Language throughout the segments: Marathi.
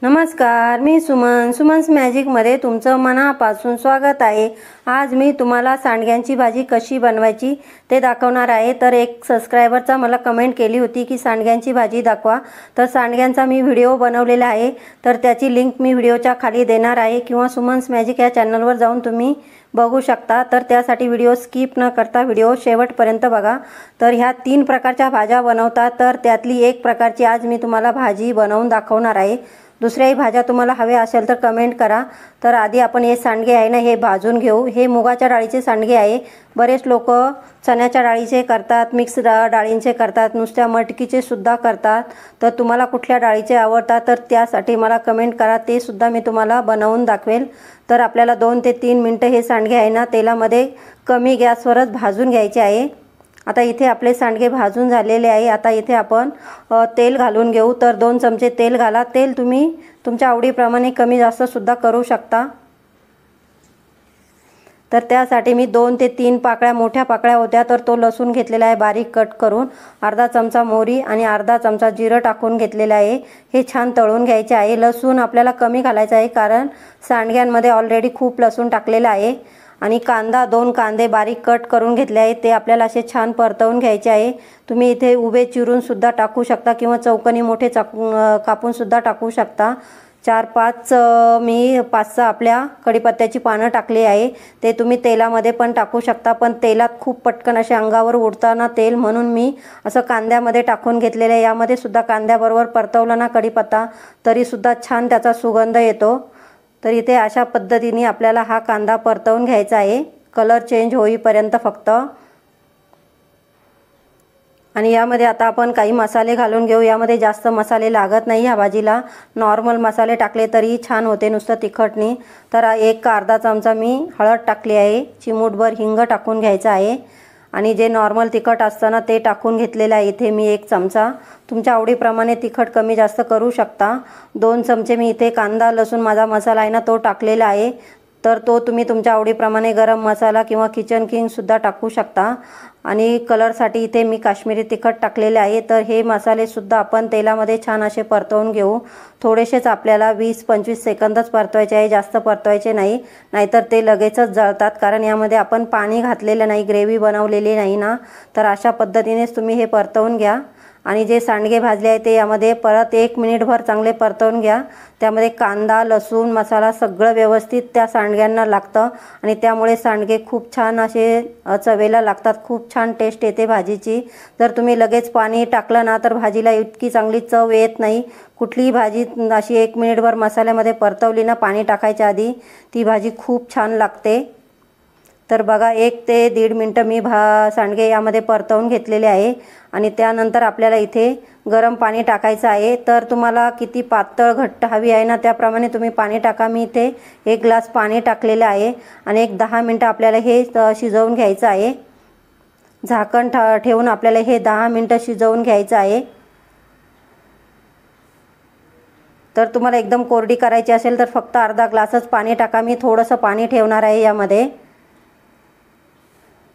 नमस्कार, मी सुमन्स मॅजिकमध्ये तुमचं मनापासून स्वागत आहे। आज मी तुम्हाला सांडग्यांची भाजी कशी बनवायची ते दाखवणार आहे। तर एक सबस्क्रायबरचा मला कमेंट केली होती की सांडग्यांची भाजी दाखवा, तर सांडग्यांचा मी व्हिडिओ बनवलेला आहे, तर त्याची लिंक मी व्हिडिओच्या खाली देणार आहे किंवा सुमन्स मॅजिक या चॅनलवर जाऊन तुम्ही बघू शकता। तर त्यासाठी व्हिडिओ स्किप न करता व्हिडिओ शेवटपर्यंत बघा। तर ह्या 3 प्रकारच्या भाज्या बनवतात, तर त्यातली एक प्रकारची आज मी तुम्हाला भाजी बनवून दाखवणार आहे। दुसऱ्याही भाज्या तुम्हाला हव्या असेल तर कमेंट करा। तर आधी आपण हे सांडगे आहे ना हे भाजून घेऊ। हे मुगाच्या डाळीचे सांडगे आहे। बरेच लोक चण्याच्या डाळीचे करतात, मिक्स डाळींचे करतात, नुसत्या मटकीचे सुद्धा करतात। तर तुम्हाला कुठल्या डाळीचे आवडतात तर त्यासाठी मला कमेंट करा, ते सुद्धा मी तुम्हाला बनवून दाखवेल। तर आपल्याला 2 ते 3 मिनिटं हे सांडगे आहे ना तेलामध्ये कमी गॅसवरच भाजून घ्यायचे आहे। आता इथे आपले सांडगे भाजून झालेले आहे। आता इथे आपण तेल घालून घेऊ। तर 2 चमचे तेल घाला। तेल तुम्ही तुमच्या आवडीप्रमाणे कमी जास्त सुद्धा करू शकता। तर त्यासाठी मी 2 ते 3 पाकळ्या मोठ्या पाकळ्या होत्या, तर तो लसूण घेतलेला आहे बारीक कट करून, अर्धा चमचा मोहरी आणि अर्धा चमचा जिरं टाकून घेतलेलं आहे। हे छान तळून घ्यायचे आहे। लसूण आपल्याला कमी घालायचा आहे कारण सांडग्यांमध्ये ऑलरेडी खूप लसूण टाकलेला आहे। आणि कांदा 2 कांदे बारीक कट करून घेतले आहेत, ते आपल्याला असे छान परतवून घ्यायचे आहे। तुम्ही इथे उभे चिरून सुद्धा टाकू शकता किंवा चौकोनी मोठे कापून सुद्धा टाकू शकता। 4-5 मी 5-6 आपल्या कढीपत्त्याची पानं टाकली आहे, ते तुम्ही तेलामध्ये पण टाकू शकता, पण तेलात खूप पटकन असे अंगावर उडताना तेल, म्हणून मी असं कांद्यामध्ये टाकून घेतलेले आहे। यामध्ये सुद्धा कांद्याबरोबर परतवला ना कढीपत्ता तरी सुद्धा छान त्याचा सुगंध येतो। तर इथे अशा पद्धतीने आपल्याला हा कांदा परतवून घ्यायचा आहे, कलर चेंज होईपर्यंत फक्त। आणि यामध्ये आता आपण काही मसाले घालून घेऊ। यामध्ये जास्त मसाले लागत नाही ह्या भाजीला, नॉर्मल मसाले टाकले तरी छान होते नुसतं तिखटनी। तर अर्धा चमचा मी हळद टाकली आहे, चिमूटभर हिंग टाकून घ्यायचा आहे आणि जे नॉर्मल तिखट असतं ना ते टाकून घेतलेलं आहे इथे मी 1 चमचा। तुमच्या आवडीप्रमाणे तिखट कमी जास्त करू शकता। 2 चमचे मी इथे कांदा लसूण माझा मसाला आहे ना तो टाकलेला आहे, तर तो तुम्ही तुमच्या आवडीप्रमाणे गरम मसाला किंवा किचन किंग सुद्धा टाकू शकता। आणि कलरसाठी इथे मी काश्मीरी तिखट टाकलेले आहे। तर हे मसाले सुद्धा आपण तेलामध्ये छान असे परतवून घेऊ। थोडेसेच आपल्याला 20-25 सेकंदच परतवायचे आहे, जास्त परतवायचे नाही, नाहीतर ते लगेचच जळतात, कारण यामध्ये आपण पाणी घातलेलं नाही, ग्रेव्ही बनवलेली नाही ना। तर अशा पद्धतीनेच तुम्ही हे परतवून घ्या। आणि जे सांडगे भाजले आहे ते यामध्ये परत 1 मिनिटभर चांगले परतवून घ्या। त्यामध्ये कांदा लसूण मसाला सगळं व्यवस्थित त्या सांडग्यांना लागतं आणि त्यामुळे सांडगे खूप छान असे चवेला लागतात, खूप छान टेस्ट येते भाजीची। जर तुम्ही लगेच पाणी टाकलं ना तर भाजीला इतकी चांगली चव येत नाही। कुठलीही भाजी अशी 1 मिनिटभर मसाल्यामध्ये परतवली ना पाणी टाकायच्या आधी, ती भाजी खूप छान लागते। तर बघा 1 ते 1.5 मिनिटं मी सांडगे यामध्ये परतवून घेतलेले आहे। आणि त्यानंतर आपल्याला इथे गरम पाणी टाकायचं आहे। तर तुम्हाला किती पातळ घट्ट हवी आहे ना त्याप्रमाणे तुम्ही पाणी टाका। मी इथे 1 ग्लास पाणी टाकलेलं आहे आणि 10 मिनिटं आपल्याला हे शिजवून घ्यायचं आहे। झाकण ठेवून आपल्याला हे 10 मिनिटं शिजवून घ्यायचं आहे। तर तुम्हाला एकदम कोरडी करायची असेल तर फक्त अर्धा ग्लासच पाणी टाका, मी थोडंसं पाणी ठेवणार आहे यामध्ये।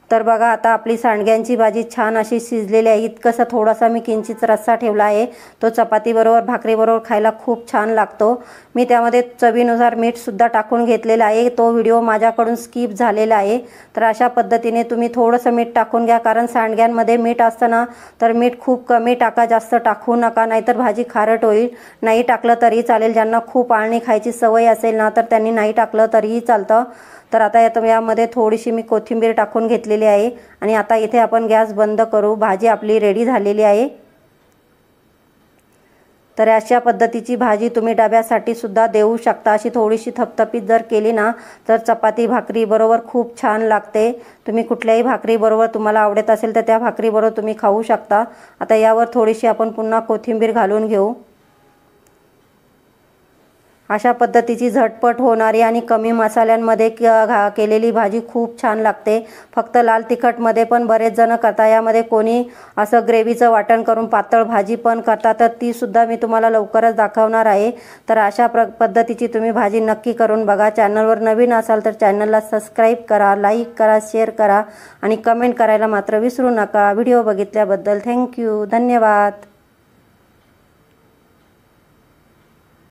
तर बघा आता आपली सांडग्यांची भाजी छान अशी शिजलेली आहे। इतकंसा थोडासा मी किंचित रस्सा ठेवला आहे, तो चपातीबरोबर भाकरीबरोबर खायला खूप छान लागतो। मी त्यामध्ये चवीनुसार मीठ सुद्धा टाकून घेतलेला आहे, तो व्हिडिओ माझ्याकडून स्किप झालेला आहे। तर अशा पद्धतीने तुम्ही थोडंसं मीठ टाकून घ्या, कारण सांडग्यांमध्ये मीठ असतं ना, तर मीठ खूप कमी टाका, जास्त टाकू नका, नाहीतर भाजी खारट होईल। नाही टाकलं तरी चालेल, ज्यांना खूप आळणी खायची सवय असेल ना तर त्यांनी नाही टाकलं तरीही चालतं। तर आता यामध्ये थोडीशी मी कोथिंबीर टाकून घेतलेली आहे आणि आता इथे आपण गॅस बंद करू। भाजी आपली रेडी झालेली आहे। तर अशा पद्धतीची भाजी तुम्ही डब्यासाठी सुद्धा देऊ शकता। अशी थोडीशी थपथपीत जर केली ना तर चपाती भाकरी बरोबर खूप छान लागते। तुम्ही कुठल्याही भाकरी बरोबर तुम्हाला आवडत असेल तर त्या भाकरी बरोबर तुम्ही खाऊ शकता। आता यावर थोडीशी आपण पुन्हा कोथिंबीर घालून घेऊ। अशा पद्धतीची झटपट होणारी आणि कमी मसाल्यांमध्ये केलेली भाजी खूप छान लागते। फक्त लाल तिखटमध्ये पण बरेच जण करतात, यामध्ये कोणी असं ग्रेव्हीचं वाटण करून पातळ भाजी पण करतात, तर ती सुद्धा मी तुम्हाला लवकरच दाखवणार आहे। तर अशा पद्धतीची तुम्ही भाजी नक्की करून बघा। चॅनलवर नवीन असाल तर चॅनलला सबस्क्राईब करा, लाईक करा, शेअर करा आणि कमेंट करायला मात्र विसरू नका। व्हिडिओ बघितल्याबद्दल थँक्यू, धन्यवाद।